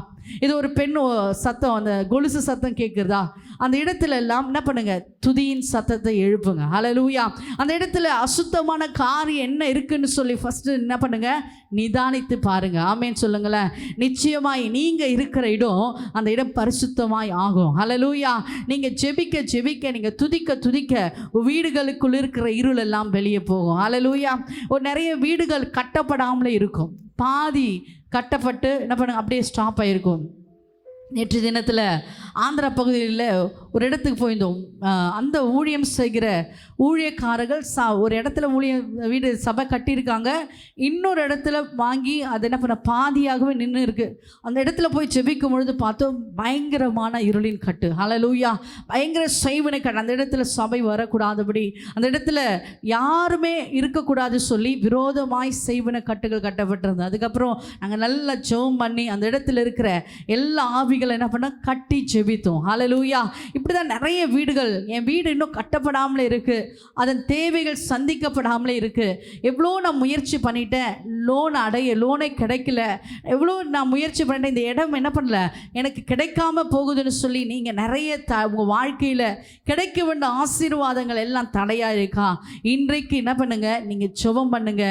ஏதோ ஒரு பெண் சத்தம், அந்த கொலுசு சத்தம் கேட்குறதா, அந்த இடத்துல எல்லாம் என்ன பண்ணுங்க, துதியின் சத்தத்தை எழுப்புங்க. ஹல்லேலூயா. அந்த இடத்துல அசுத்தமான காரியம் என்ன இருக்குன்னு சொல்லி ஃபஸ்ட்டு என்ன பண்ணுங்க, நிதானித்து பாருங்க. ஆமேன்னு சொல்லுங்களேன். நிச்சயமாய் நீங்கள் இருக்கிற இடம், அந்த இடம் பரிசுத்தமாய் ஆகும். ஹல்லேலூயா. நீங்கள் ஜெபிக்க நீங்கள் துதிக்க வீடுகளுக்குள் இருக்கிற இருள் எல்லாம் வெளியே போகும். ஹல்லேலூயா. நிறைய வீடுகள் கட்டப்படாமலே இருக்கும், பாதி கட்டப்பட்டு என்ன பண்ணுங்க அப்படியே ஸ்டாப் ஆகிருக்கும். நேற்று தினத்தில் ஆந்திரா பகுதியில் ஒரு இடத்துக்கு போயிருந்தோம். அந்த ஊழியம் செய்கிற ஊழியக்காரர்கள் ஒரு இடத்துல வீடு சபை கட்டியிருக்காங்க. இன்னொரு இடத்துல வாங்கி அது என்ன பண்ண பாதியாகவே நின்று இருக்குது. அந்த இடத்துல போய் ஜெபிக்கும் பொழுது பார்த்தோம், பயங்கரமான இருளின் கட்டு. ஹல்லேலூயா. பயங்கர செய்வினை கட்டு. அந்த இடத்துல சபை வரக்கூடாதபடி, அந்த இடத்துல யாருமே இருக்கக்கூடாது சொல்லி விரோதமாய் செய்வினை கட்டுகள் கட்டப்பட்டிருந்தது. அதுக்கப்புறம் நாங்கள் நல்லா ஜெபம் பண்ணி அந்த இடத்துல இருக்கிற எல்லா ஆவிகளை என்ன பண்ண கட்டி ஜெபித்தோம். ஹல்லேலூயா. இப்படி தான் நிறைய வீடுகள், என் வீடு இன்னும் கட்டப்படாமலே இருக்குது, அதன் தேவைகள் சந்திக்கப்படாமலே இருக்குது. எவ்வளோ நான் முயற்சி பண்ணிட்டேன், லோனை கிடைக்கல, எவ்வளோ நான் முயற்சி பண்ணிட்டேன், இந்த இடம் என்ன பண்ணல எனக்கு கிடைக்காம போகுதுன்னு சொல்லி நீங்கள் நிறைய உங்கள் வாழ்க்கையில் கிடைக்க வேண்டிய ஆசீர்வாதங்கள் எல்லாம் தடையாக இருக்கா. இன்றைக்கு என்ன பண்ணுங்க, நீங்கள் ஜெபம் பண்ணுங்க.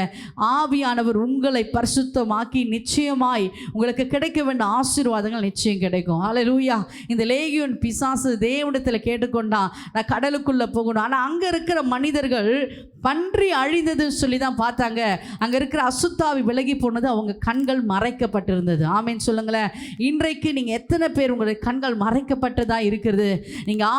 ஆவியானவர் உங்களை பரிசுத்தமாக்கி நிச்சயமாய் உங்களுக்கு கிடைக்க வேண்டிய ஆசீர்வாதங்கள் நிச்சயம் கிடைக்கும். ஹல்லேலூயா. இந்த லேகியோன் பிசாசு தேவனிடத்தில் கேட்டுக்கொண்டான், நான் கடலுக்குள்ளே போகணும். ஆனால் அங்கே இருக்கிற மனிதர்கள் பன்றி அழிந்ததுன்னு சொல்லி தான் பார்த்தாங்க. அங்கே இருக்கிற அசுத்தாவி விலகி போனது, அவங்க கண்கள் மறைக்கப்பட்டிருந்தது. ஆமேன்னு சொல்லுங்களேன். இன்றைக்கு நீங்கள் எத்தனை பேர் உங்களுடைய கண்கள் மறைக்கப்பட்டதாக இருக்கிறது? நீங்கள்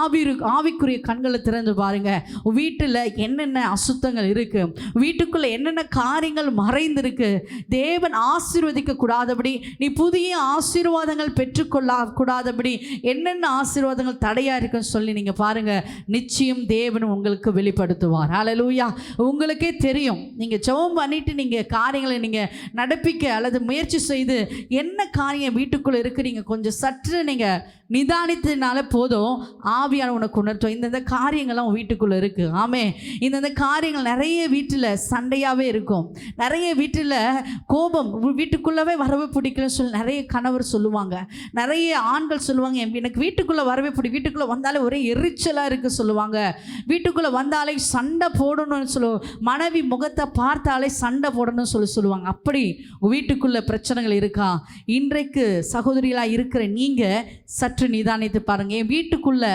ஆவிக்குரிய கண்களை திறந்து பாருங்கள். வீட்டில் என்னென்ன அசுத்தங்கள் இருக்குது, வீட்டுக்குள்ளே என்னென்ன காரியங்கள் மறைந்திருக்கு, தேவன் ஆசீர்வதிக்க கூடாதபடி, நீ புதிய ஆசீர்வாதங்கள் பெற்றுக்கொள்ளக்கூடாதபடி என்னென்ன ஆசீர்வாதங்கள் தடையாக இருக்குன்னு சொல்லி நீங்கள் பாருங்கள். நிச்சயம் தேவன் உங்களுக்கு வெளிப்படுத்துவார். ஹல்லேலூயா. உங்களுக்கே தெரியும், நீங்கள் ஜெபம் பண்ணிட்டு நீங்கள் காரியங்களை நீங்கள் நடப்பிக்க அல்லது முயற்சி செய்து என்ன காரியம் வீட்டுக்குள்ளே இருக்குது, நீங்கள் கொஞ்சம் சற்று நீங்கள் நிதானித்ததுனால போதும், ஆவியான உனக்கு உணர்த்தும் இந்தந்த காரியங்கள்லாம் வீட்டுக்குள்ளே இருக்குது. ஆமே, இந்தந்த காரியங்கள் நிறைய வீட்டில் சண்டையாகவே இருக்கும். நிறைய வீட்டில் கோபம், வீட்டுக்குள்ளவே வரவே பிடிக்கலன்னு சொல்லி நிறைய கணவர் சொல்லுவாங்க, நிறைய ஆண்கள் சொல்லுவாங்க, எனக்கு வீட்டுக்குள்ளே வரவே வீட்டுக்குள்ளே வந்தாலே ஒரே எரிச்சலாக இருக்குது சொல்லுவாங்க. வீட்டுக்குள்ளே வந்தாலே சண்டை போடணும்னு சொல்லுவோம், மனைவி முகத்தை பார்த்தாலே சண்டை போடணும்னு சொல்லுவாங்க. அப்படி வீட்டுக்குள்ளே பிரச்சனைகள் இருக்கா? இன்றைக்கு சகோதரிகளாக இருக்கிற நீங்கள் சற்று நிதானித்து பாருங்க, என் வீட்டுக்குள்ள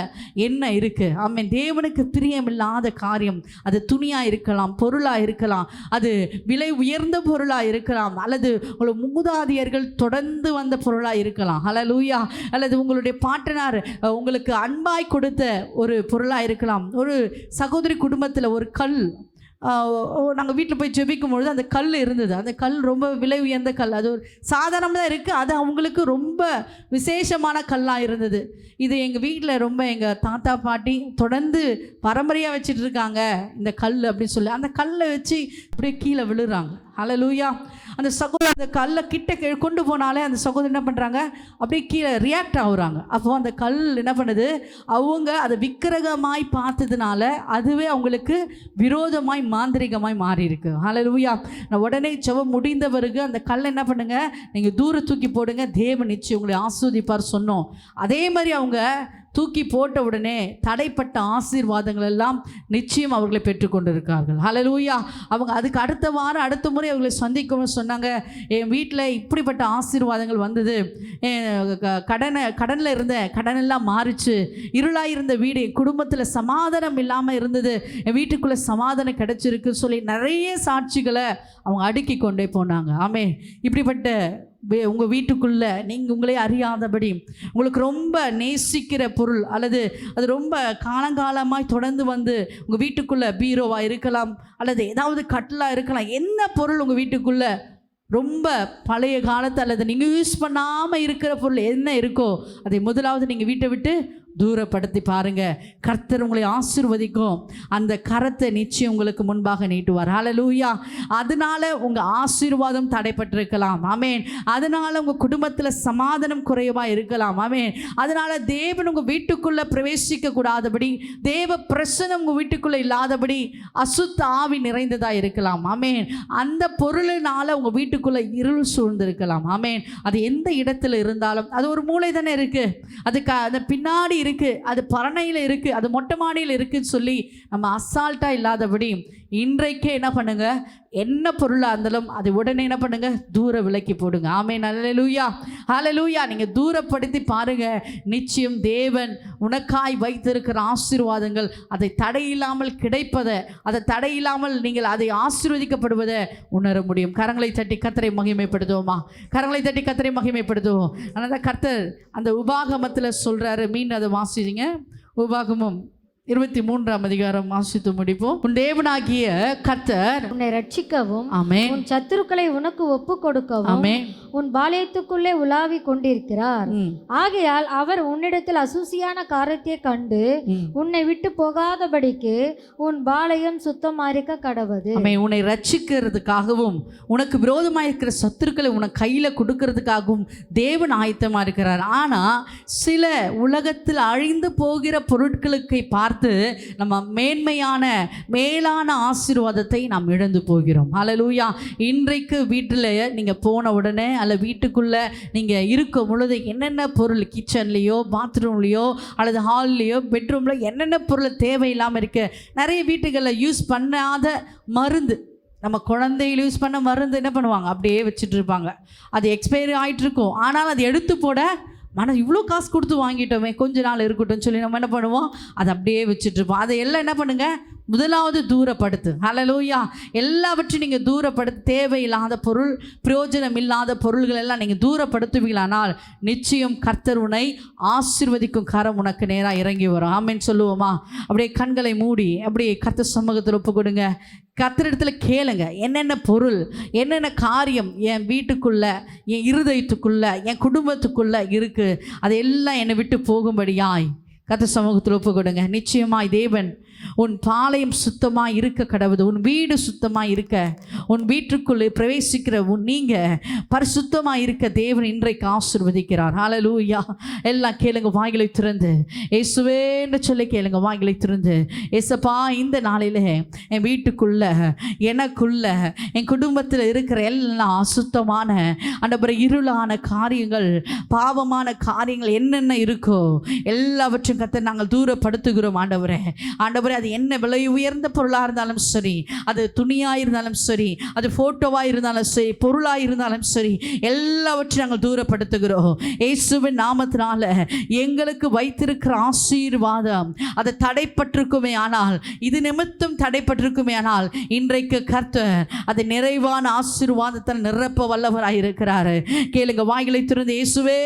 என்ன இருக்கு. ஆமென். தேவனுக்கு பிரியமில்லாத காரியம், அது துணியாக இருக்கலாம், பொருளாக இருக்கலாம், அது விலை உயர்ந்த பொருளாக இருக்கலாம், அல்லது உங்கள் மூதாதையர்கள் தொடர்ந்து வந்த பொருளாக இருக்கலாம். ஹல்லேலூயா. அல்லது உங்களுடைய பாட்டனார் உங்களுக்கு அன்பாய் கொடுத்த ஒரு பொருளாக இருக்கலாம். ஒரு சகோதரி குடும்பத்தில் ஒரு கல் நாங்கள் வீட்டில் போய் ஜெபிக்கும் பொழுது அந்த கல் இருந்தது. அந்த கல் ரொம்ப விலை உயர்ந்த கல், அது ஒரு சாதாரணமாக தான் இருக்குது, அது அவங்களுக்கு ரொம்ப விசேஷமான கல்லாக இருந்தது. இது எங்கள் வீட்டில் ரொம்ப எங்கள் தாத்தா பாட்டி தொடர்ந்து பரம்பரையாக வச்சுட்டு இருக்காங்க இந்த கல் அப்படின்னு சொல்லி அந்த கல்லை வச்சு அப்படியே கீழே விழுறாங்க. ஹல்லேலூயா. அந்த சகோதரர் அந்த கல்லை கிட்ட கொண்டு போனாலே அந்த சகோதரர் என்ன பண்ணுறாங்க, அப்படியே கீழே ரியாக்ட் ஆகுறாங்க. அப்போது அந்த கல் என்ன பண்ணுது, அவங்க அதை விக்கிரகமாய் பார்த்ததுனால அதுவே அவங்களுக்கு விரோதமாய் மாந்திரிகமாய் மாறி இருக்கு. ஹல்லேலூயா. நான் உடனே ஜெபம் முடிந்த பிறகு அந்த கல்லை என்ன பண்ணுங்க, நீங்கள் தூர தூக்கி போடுங்க, தேவன் நிச்சயம் உங்களை ஆசீர்வதிப்பார் சொன்னோம். அதே மாதிரி அவங்க தூக்கி போட்ட உடனே தடைப்பட்ட ஆசீர்வாதங்கள் எல்லாம் நிச்சயம் அவர்களை பெற்றுக்கொண்டிருக்கார்கள். ஹல்லேலூயா. அவங்க அதுக்கு அடுத்த வாரம் அடுத்த முறை அவர்களை சந்திக்கணும்னு சொன்னாங்க. என் வீட்டில் இப்படிப்பட்ட ஆசீர்வாதங்கள் வந்தது, கடனில் இருந்த கடனெல்லாம் மாறிச்சு, இருளாக இருந்த வீடு, என் குடும்பத்தில் சமாதானம் இல்லாமல் இருந்தது, என் வீட்டுக்குள்ளே சமாதானம் கிடைச்சிருக்குன்னு சொல்லி நிறைய சாட்சிகளை அவங்க அடுக்கி கொண்டே போனாங்க. ஆமே. இப்படிப்பட்ட உங்கள் வீட்டுக்குள்ளே நீங்கள் உங்களே அறியாதபடி உங்களுக்கு ரொம்ப நேசிக்கிற பொருள் அல்லது அது ரொம்ப காலங்காலமாய் தொடர்ந்து வந்து உங்கள் வீட்டுக்குள்ளே பீரோவாக இருக்கலாம் அல்லது ஏதாவது கட்டிலாக இருக்கலாம், என்ன பொருள் உங்கள் வீட்டுக்குள்ளே ரொம்ப பழைய காலத்து அல்லது நீங்கள் யூஸ் பண்ணாமல் இருக்கிற பொருள் என்ன இருக்கோ அதை முதலாவது நீங்கள் வீட்டை விட்டு தூரப்படுத்தி பாருங்கள். கர்த்தர் உங்களை ஆசீர்வதிக்கும், அந்த கரத்தை நிச்சயம் உங்களுக்கு முன்பாக நீட்டுவார். ஹல்லேலூயா. அதனால உங்கள் ஆசீர்வாதம் தடைப்பட்டிருக்கலாம். ஆமேன். அதனால் உங்கள் குடும்பத்தில் சமாதானம் குறைவாக இருக்கலாம். ஆமேன். அதனால் தேவன் உங்கள் வீட்டுக்குள்ளே பிரவேசிக்க கூடாதபடி, தேவ பிரசன்னம் உங்கள் வீட்டுக்குள்ளே இல்லாதபடி அசுத்த ஆவி நிறைந்ததாக இருக்கலாம். ஆமேன். அந்த பொருளினால் உங்கள் வீட்டுக்குள்ளே இருள் சூழ்ந்திருக்கலாம். ஆமேன். அது எந்த இடத்துல இருந்தாலும், அது ஒரு மூளை தானே இருக்குது, அதுக்கு அந்த பின்னாடி இருக்குது, அது பரணையில் இருக்குது, அது மொட்டை மாடியில் இருக்குன்னு சொல்லி நம்ம அசால்ட்டாக இல்லாதபடி இன்றைக்கே என்ன பண்ணுங்க, என்ன பொருளாக இருந்தாலும் அது உடனே என்ன பண்ணுங்க, தூர விலக்கி போடுங்க. ஆமென். ஹல்லேலூயா. ஹல்லேலூயா. நீங்கள் தூரப்படுத்தி பாருங்க, நிச்சயம் தேவன் உனக்காய் வைத்திருக்கிற ஆசீர்வாதங்கள் அதை தடையில்லாமல் கிடைப்பதை, அதை தடையில்லாமல் நீங்கள் அதை ஆசீர்வதிக்கப்படுவதை உணர முடியும். கரங்களை தட்டி கர்த்தரை மகிமைப்படுத்துவோமா? கரங்களை தட்டி கர்த்தரை மகிமைப்படுத்துவோம். ஆனால் கர்த்தர் அந்த உபாகமத்தில் சொல்கிறாரு, மீன் அதை வாசிங்க. உபாகமம் 23ஆம் அதிகாரம் வாசித்து முடிப்போம். உன் தேவனாகிய கர்த்தர் உன்னை ரட்சிக்கவும், ஆமென், உன் சத்துருக்களை உனக்கு ஒப்பு கொடுக்கவும், ஆமென், உன் பாளையத்துக்குள்ளே உலாவி கொண்டிருக்கிறார். ஆகையால் அவர் உன்னிடத்தில் அசூசியான காரியத்தை கண்டு உன்னை விட்டு போகாதபடிக்கு உன் பாளையம் சுத்தமாயிருக்க கடவது. ஆமென். உன்னை ரட்சிக்கிறதுக்காகவும் உனக்கு விரோதமாக இருக்கிற சத்துருக்களை உனக்கு கையில் கொடுக்கறதுக்காகவும் தேவன் ஆயத்தமாக இருக்கிறார். ஆனால் சில உலகத்தில் அழிந்து போகிற பொருட்களுக்கு பார்த்து நம்ம மேலான ஆசீர்வாதத்தை நாம் இழந்து போகிறோம். ஹல்லேலூயா. இன்றைக்கு வீட்டில் நீங்கள் போன உடனே அல்ல வீட்டுக்குள்ளே நீங்கள் இருக்கும் பொழுது என்னென்ன பொருள் கிச்சன்லேயோ பாத்ரூம்லேயோ அல்லது ஹால்லேயோ பெட்ரூமில் என்னென்ன பொருள் தேவையில்லாமல் இருக்குது. நிறைய வீட்டுகளில் யூஸ் பண்ணாத மருந்து, நம்ம குழந்தைகள் யூஸ் பண்ண மருந்து என்ன பண்ணுவாங்க, அப்படியே வச்சுட்டு இருப்பாங்க. அது எக்ஸ்பைரி ஆகிட்டு இருக்கும். ஆனால் அது எடுத்து போட இவ்வளோ காசு கொடுத்து வாங்கிட்டோமே, கொஞ்ச நாள் இருக்கட்டும் சொல்லி நம்ம என்ன பண்ணுவோம், அதை அப்படியே வச்சுட்ருப்போம். அதை எல்லாம் என்ன பண்ணுங்கள், முதலாவது தூரப்படுத்து. ஹல்லேலூயா. எல்லாவற்றையும் நீங்கள் தூரப்படுத்த, தேவையில்லாத பொருள், பிரயோஜனம் இல்லாத பொருள்கள் எல்லாம் நீங்கள் தூரப்படுத்துவீங்களானால் நிச்சயம் கர்த்தர் உன்னை ஆசீர்வதிக்கும் கரம் உனக்கு நேராக இறங்கி வரும். ஆமென் சொல்லுவோமா? அப்படியே கண்களை மூடி அப்படியே கர்த்தர் சமூகத்தில் ஒப்பு கொடுங்க. கர்த்தரிடத்துல கேளுங்க, என்னென்ன பொருள், என்னென்ன காரியம் என் வீட்டுக்குள்ளே, என் இருதயத்துக்குள்ளே, என் குடும்பத்துக்குள்ளே இருக்குது, அதையெல்லாம் என்னை விட்டு போகும்படியாய் கர்த்தர் சமூகத்தில் ஒப்பு கொடுங்க. நிச்சயமாய் தேவன் உன் பாளையம் சுத்தமாக இருக்க கடவுது, உன் வீடு சுத்தமாக இருக்க, உன் வீட்டுக்குள்ளே பிரவேசிக்கிற நீங்கள் பரிசுத்தமாக இருக்க தேவன் இன்றைக்கு ஆசீர்வதிக்கிறார். ஹல்லேலூயா. எல்லாம் கேளுங்க, வாய்களை திறந்து இயேசுவே என்று சொல்லி கேளுங்க, வாய்களை திறந்து. ஏசப்பா, இந்த நாளில் என் வீட்டுக்குள்ள, எனக்குள்ள, என் குடும்பத்தில் இருக்கிற எல்லாம் அசுத்தமான ஆண்டவரே இருளான காரியங்கள், பாவமான காரியங்கள் என்னென்ன இருக்கோ எல்லாவற்றையும் கர்த்தர் நாங்கள் தூரப்படுத்துகிறோம். ஆண்டவரே, ஆண்டவரே, அது என்ன விலை உயர்ந்த பொருளாக இருந்தாலும் சரி, அது துணியாக இருந்தாலும் சரி, அது ஃபோட்டோவாக இருந்தாலும் சரி, பொருளாக இருந்தாலும் சரி, எல்லாவற்றையும் நாங்கள் தூரப்படுத்துகிறோம். இயேசுவின் நாமத்தினால எங்களுக்கு வைத்திருக்கிற ஆசீர்வாதம் அது தடைப்பட்டிருக்குமே ஆனால், இது நிமித்தம் தடைப்பட்டிருக்குமே ஆனால், இன்றைக்கு கர்த்தர் அது நிறைவான ஆசீர்வாதத்தால் நிரப்ப வல்லவராக இருக்கிறார். கேளுங்க, வாய்களை திறந்து, இயேசுவே,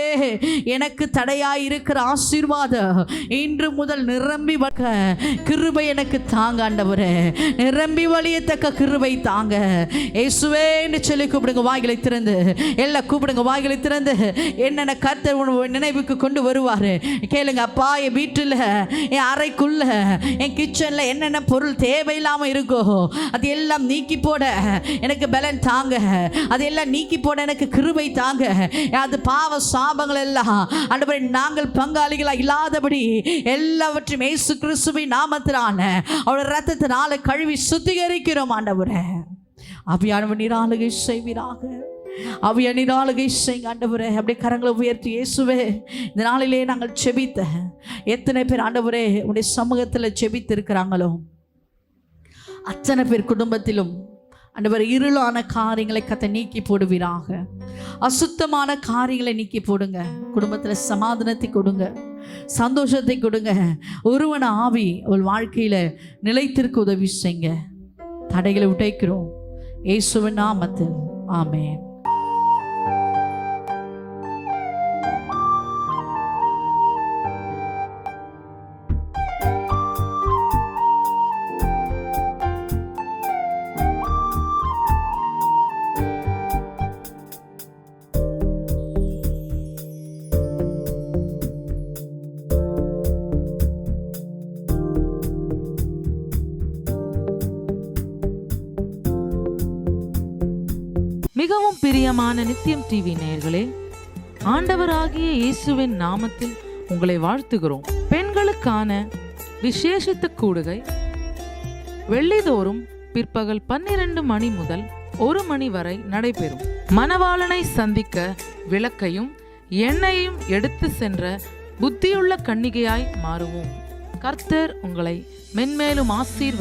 எனக்கு தடையாய் இருக்கிற ஆசீர்வாதம் இன்று முதல் நிரம்பி கிருபை கிருபை எனக்கு தாங்க ஆண்டவரே, நிரம்பி வழியத்தக்க கிருபை தாங்க இயேசுவே என்று சொல்லி கூப்பிடுங்க. வாய்களை திறந்து எல்லாம் கூப்பிடுங்க. வாய்களை திறந்து என்னென்ன கர்த்தர் நினைவுக்கு கொண்டு வருவார் கேளுங்க. அப்பா, என் வீட்டில், என் அறைக்குள்ள, என் கிச்சனில் என்னென்ன பொருள் தேவையில்லாமல் இருக்கோ அது எல்லாம் நீக்கி போட எனக்கு பலன் தாங்க. அதெல்லாம் நீக்கி போட எனக்கு கிருபை தாங்க. அது பாவ சாபங்கள் எல்லாம் ஆண்டவரே நாங்கள் பங்காளிகளாக இல்லாதபடி எல்லாவற்றையும் இயேசு கிறிஸ்துவின் நாமத்தினால அவருடைய இரத்தத்தினால கழுவி சுத்திகரிக்கிறோம் ஆண்டவரே. ஆவியானவர் நீர் ஆளுகை செய்வீராக. ஆவியானவர் ஆளுகை செய்யுங்க ஆண்டவரே. அப்படியே கரங்களை உயர்த்தி இயேசுவே, இந்த நாளிலே நாங்கள் செபித்த எத்தனை பேர் ஆண்டவரே உடைய சமூகத்தில் செபித்து இருக்கிறாங்களோ அத்தனை பேர் குடும்பத்திலும் ஆண்டவர் இருளான காரியங்களை கத்த நீக்கி போடுவீராக. அசுத்தமான காரியங்களை நீக்கி போடுங்க. குடும்பத்தில் சமாதானத்தை கொடுங்க, சந்தோஷத்தை கொடுங்க. ஒருவன ஆவி அவள் வாழ்க்கையில் நிலைத்திருக்க உதவி செய்யுங்க. தடைகளை உடைக்கிறோம் இயேசுவின் நாமத்தில். ஆமென். மிகவும் பிரியமான நித்தியம் டிவி நேயர்களே, ஆண்டவராகிய இயேசுவின் நாமத்தில் உங்களை வாழ்த்துகிறோம். பெண்களுக்கான விசேஷித்த கூடுகை வெள்ளிதோறும் பிற்பகல் 12 மணி முதல் 1 மணி வரை நடைபெறும். மணவாளனை சந்திக்க விளக்கையும் எண்ணெயையும் எடுத்து சென்ற புத்தியுள்ள கன்னிகையாய் மாறுவோம். கர்த்தர் உங்களை மென்மேலும் ஆசீர்வதிப்பார்.